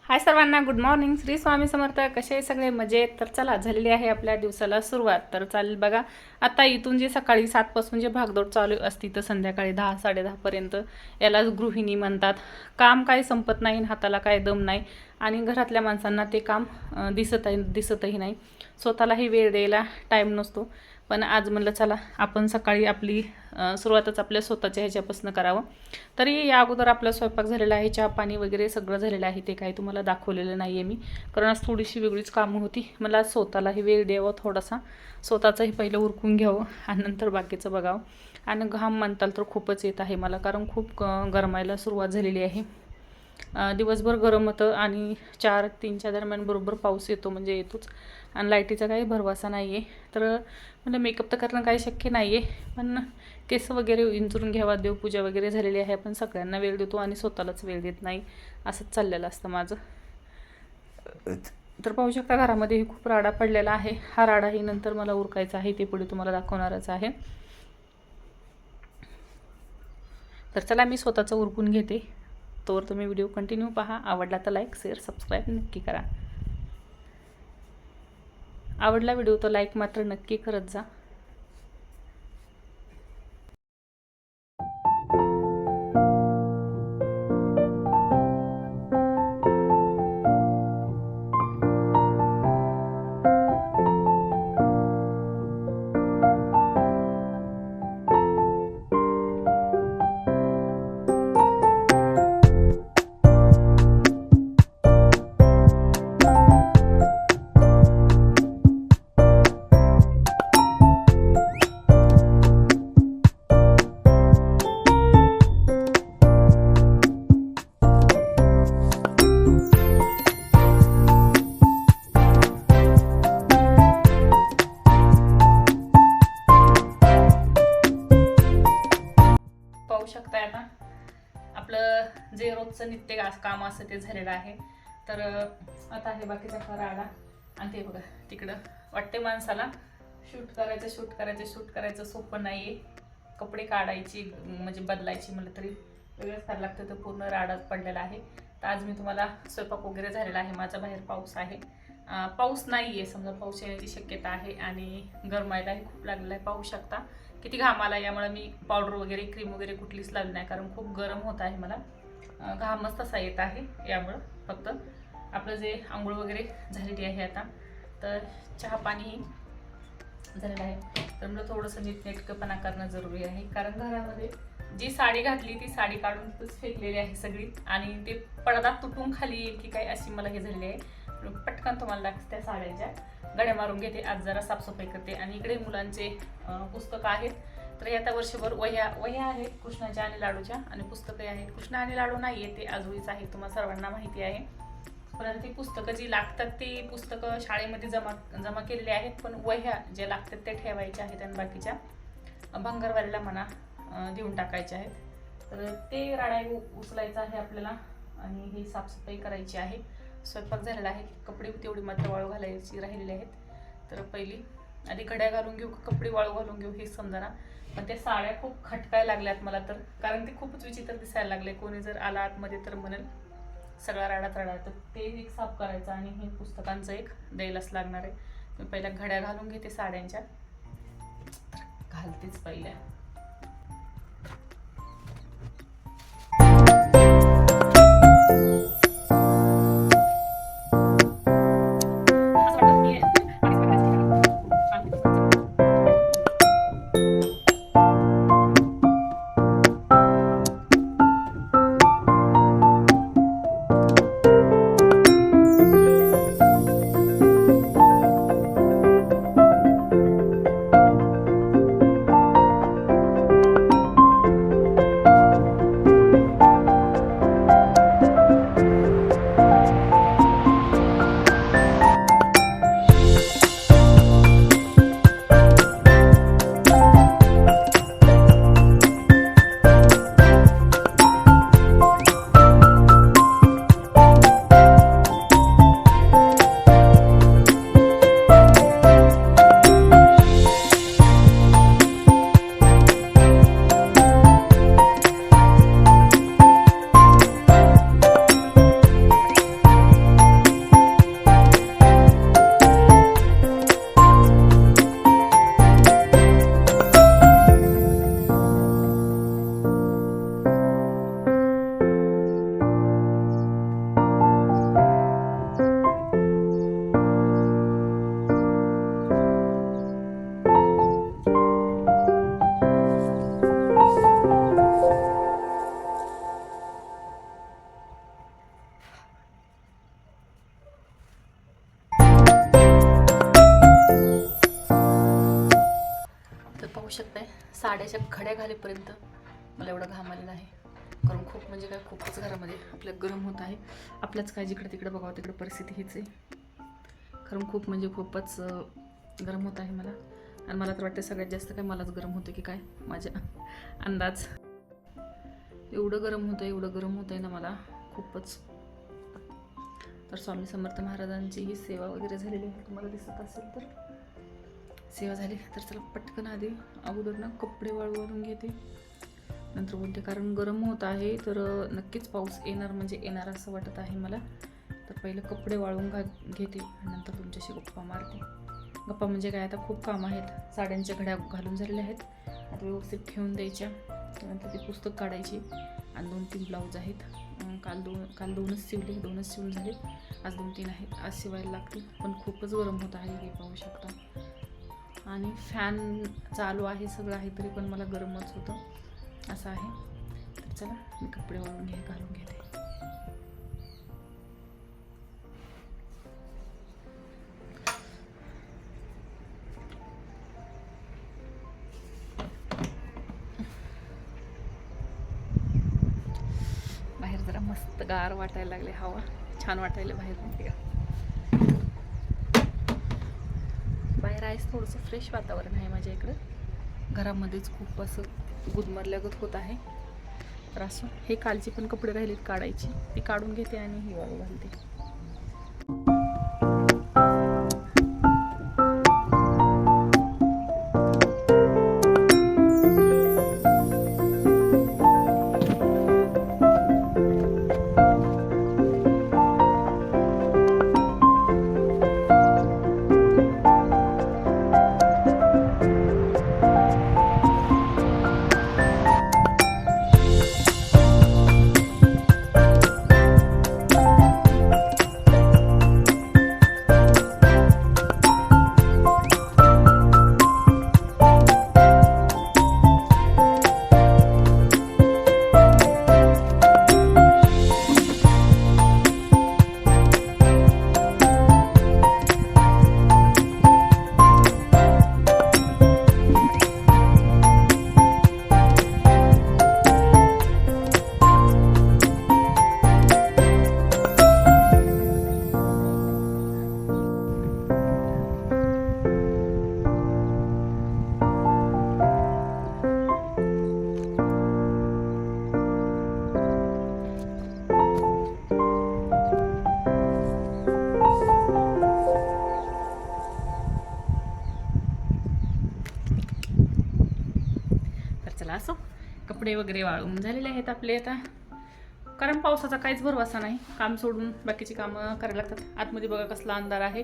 हाय सर्वांना, good morning. Shri Swami Samarth. कसे आहे सगळे? मजेत? तर चला, झालेली आहे आपल्या दिवसाला सुरुवात. तर चालेल बघा, आता इथून जे सकाळी 7 पासून जे भागदौड चालू असती तर संध्याकाळी 10 साडे 10 पर्यंत यालाच गृहिणी म्हणतात. काम काही संपत नाही, हाताला काय दम नाही आणि घरातल्या माणसांना ते काम दिसतही नाही. स्वतःलाही वेळ द्यायला टाईम नसतो. पण आज म्हणलं चला आपण सकाळी आपली सुरुवातच आपल्या स्वतःच्या ह्याच्यापासून करावं. तरी या अगोदर आपला स्वयंपाक झालेला आहे, चहा पाणी वगैरे सगळं झालेलं आहे. ते काही तुम्हाला दाखवलेलं नाही आहे मी, कारण आज थोडीशी वेगळीच कामं होती. मला स्वतःलाही वेळ द्यावं थोडासा, स्वतःचंही पहिलं उरकून घ्यावं आणि नंतर बाकीचं बघावं. आणि घाम म्हणताल तर खूपच येत आहे मला, कारण खूप गरमायला सुरुवात झालेली आहे. दिवसभर गरम होतं आणि 4-3च्या दरम्यान बरोबर पाऊस येतो म्हणजे येतोच. आणि लाईटीचा काही भरवसा नाही आहे. तर म्हणजे मेकअप तर करणं काही शक्य नाही आहे, पण केस वगैरे विंचरून घ्यावा, देवपूजा वगैरे झालेली आहे. आपण सगळ्यांना वेळ देतो आणि स्वतःलाच वेळ देत नाही, असंच चाललेलं असतं माझं. तर पाहू शकता घरामध्ये खूप राडा पडलेला आहे. हा राडाही नंतर मला उरकायचा आहे, ते पुढे तुम्हाला दाखवणारच आहे. तर चला मी स्वतःचं उरकून घेते, तोवर तुम्ही व्हिडिओ कंटिन्यू पहा. आवडला तर लाईक शेअर सबस्क्राईब नक्की करा. आवडला व्हिडिओ तर लाईक मात्र नक्की करत जा. पाहू शकताय आता आपलं जे रोजचं नित्य काम असतं ते झालेलं आहे. तर आता हे बाकीचा खरा आला आणि ते बघा तिकडं वाटते माणसाला शूट करायचं सोपं नाही आहे. कपडे काढायची म्हणजे बदलायची म्हटलं तरी वेगळंच करायला लागतं. तर पूर्ण राडाच पडलेला आहे. तर आज मी तुम्हाला स्वयंपाक वगैरे झालेला आहे. माझा बाहेर पाऊस आहे, पाऊस नाही आहे, समजा पाऊस येण्याची शक्यता आहे आणि गरमायलाही खूप लागलेला आहे. पाहू शकता किती घाम आला. यामुळे मी पावडर वगैरे क्रीम वगैरे कुठलीच लावली नाही, कारण खूप गरम होत आहे मला. घामच तसा येत आहे. यामुळं फक्त आपलं जे आंघोळ वगैरे झालेली आहे आता, तर चहा पाणी झालेलं आहे. तर मला थोडंसं नीटनेटकपणा करणं जरुरी आहे, कारण घरामध्ये जी साडी घातली ती साडी काढून फेकलेली आहे सगळी, आणि ते पडदा तुटून खाली येईल की काय अशी मला हे झालेली आहे. पटकन तुम्हाला लागते त्या साड्यांच्या गड्या मारून घेते. आज जरा साफसफाई करते. आणि इकडे मुलांचे पुस्तकं आहेत. तर आता वर्षभर वह्या आहेत कृष्णाच्या आणि लाडूच्या, आणि पुस्तकं आहेत. कृष्ण आणि लाडू नाही आहे, ते आजोळीच आहे, तुम्हाला सर्वांना माहिती आहे. पण ती पुस्तकं जी लागतात ती पुस्तकं शाळेमध्ये जमा केलेली आहेत, पण वह्या ज्या लागतात त्या ठेवायच्या आहेत आणि बाकीच्या भंगारवाल्याला म्हणा देऊन टाकायच्या आहेत. तर ते राडा उचलायचा आहे आपल्याला आणि ही साफसफाई करायची आहे. स्वयंपाक झालेला आहे. कपडे तेवढी मात्र वाळू घालायची राहिलेली आहेत. तर पहिली आधी घड्या घालून घेऊ, कपडे वाळू घालून घेऊ हे समजा. पण त्या साड्या खूप खटकायला लागल्यात मला, तर कारण ते खूपच विचित्र दिसायला लागले. कोणी जर आला आतमध्ये तर म्हणेल सगळा राडाच राडा. तर ते एक साफ करायचं आणि हे पुस्तकांचं एक द्यायलाच लागणार आहे. मी पहिल्या घड्या घालून घेते साड्यांच्या, घालतेच पहिल्या. शकताय साड्याच्या घड्या घालेपर्यंत मला एवढा घाम आलेला आहे. कारण खूप म्हणजे काय खूपच घरामध्ये आपल्या गरम होत आहे. आपल्याच काय जिकडे तिकडे बघावं तिकडे परिस्थिती हीच आहे. कारण खूप म्हणजे खूपच गरम होत आहे मला. आणि मला तर वाटतं सगळ्यात जास्त काय मलाच गरम होतं की काय माझ्या अंदाज. एवढं गरम होतं आहे ना मला खूपच. तर स्वामी समर्थ महाराजांची ही सेवा वगैरे झालेली आहे, तुम्हाला दिसत असेल तर सेवा झाली. तर चला पटकन आधी अगोदर ना कपडे वाळवून घेते, नंतर बोलते. कारण गरम होत आहे तर नक्कीच पाऊस येणार म्हणजे येणार असं वाटत आहे मला. तर पहिले कपडे वाळवून घेते आणि नंतर तुमच्याशी गप्पा मारते. गप्पा म्हणजे काय, आता खूप कामं आहेत. साड्यांच्या घड्या घालून झालेल्या आहेत, आता व्यवस्थित ठेवून द्यायच्या. त्यानंतर ते पुस्तक काढायची आणि 2-3 ब्लाऊज आहेत. काल दोनच शिवले, 2च शिवून झाले. आज 2-3 आहेत, आज शिवायला लागतील. पण खूपच गरम होत आहे हे पाहू शकता. आणि फॅन चालू आहे, सगळं आहे, तरी पण मला गरमच होतं असं आहे. तर चला मी कपडे घालून घेते. बाहेर जरा मस्त गार वाटायला लागले, हवा छान वाटायला बाहेर. माहिती का बाहेर आहेच थोडंसं फ्रेश वातावरण आहे माझ्या इकडं. घरामध्येच खूप असं गुदमरल्यागत होत आहे. तर असं हे कालची पण कपडे राहिलेत काढायची, ती काढून घेते आणि ही वाळू घालते. असो कपडे वगैरे वाळून झालेले आहेत आपले आता. कारण पावसाचा काहीच भरवसा नाही, काम सोडून बाकीची कामं करायला लागतात. आतमध्ये बघा कसला अंधार आहे.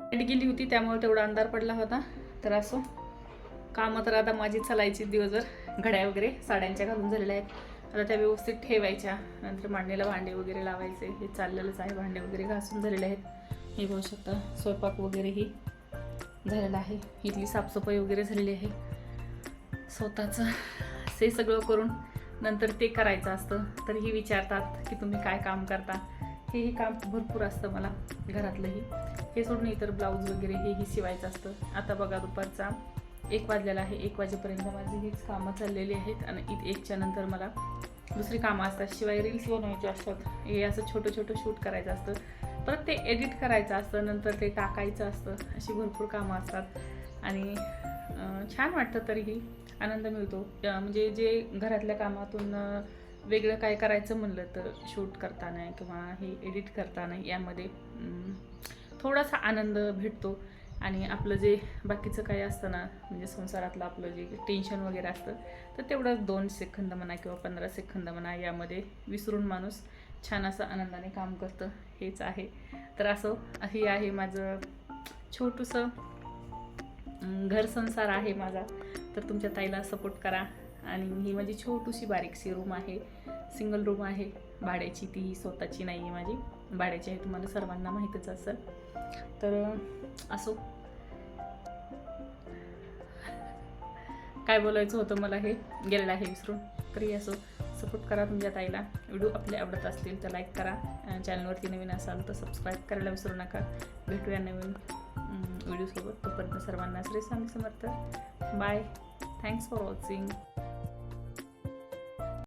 लाईट गेली होती त्यामुळे तेवढा अंधार पडला होता. तर असो कामं तर आता माझी चालायची दिवसभर. घड्या वगैरे साड्यांच्या घालून झालेल्या आहेत, आता त्या व्यवस्थित ठेवायच्या. नंतर मांडणीला भांडे वगैरे लावायचे, हे चाललेलंच आहे. भांडे वगैरे घासून झालेले आहेत, हे बघू शकता. स्वयंपाक वगैरेही झालेलं आहे, इथली साफसफाई वगैरे झालेली आहे. स्वतःचं हे सगळं करून नंतर ते करायचं असतं. तरीही विचारतात की तुम्ही काय काम करता. हेही काम भरपूर असतं मला घरातलंही. हे सोडून इतर ब्लाऊज वगैरे हेही शिवायचं असतं. आता बघा दुपारचा 1 वाजलेला आहे. 1 वाजेपर्यंत माझी हीच कामं चाललेली आहेत आणि 1च्या नंतर मला दुसरी कामं असतात. शिवाय रील्स बनवायचे असतात, हे असं छोटं शूट करायचं असतं, परत ते एडिट करायचं असतं, नंतर ते टाकायचं असतं. अशी भरपूर कामं असतात आणि छान वाटतं. तरीही आनंद मिळतो. म्हणजे जे घरातल्या कामातून वेगळं काय करायचं म्हणलं तर शूट करताना किंवा हे एडिट करताना यामध्ये थोडासा आनंद भेटतो. आणि आपलं जे बाकीचं काय असतं ना, म्हणजे संसारातलं आपलं जे टेन्शन वगैरे असतं, तर तेवढंच 2 सेकंद म्हणा किंवा 15 सेकंद म्हणा यामध्ये विसरून माणूस छान असं आनंदाने काम करतं. हेच आहे. तर असं हे आहे माझं छोटंसं घर संसार आहे माझा. तर तुमच्या ताईला सपोर्ट करा. आणि ही माझी छोटीशी बारीकशी रूम आहे, सिंगल रूम आहे भाड्याची. ती स्वतःची नाही आहे माझी, भाड्याची आहे, तुम्हाला सर्वांना माहीतच असेल. तर असो काय बोलायचं होतं मला हे गेलेलं आहे विसरून. तरी असो सपोर्ट करा तुमच्या ताईला. व्हिडिओ आपले आवडत असतील तर लाईक करा. चॅनलवरती नवीन असाल तर सबस्क्राईब करायला विसरू नका. भेटूया नवीन व्हिडिओसोबत. तोपर्यंत सर्वांना Shri Swami Samarth. Bye. Thanks for watching.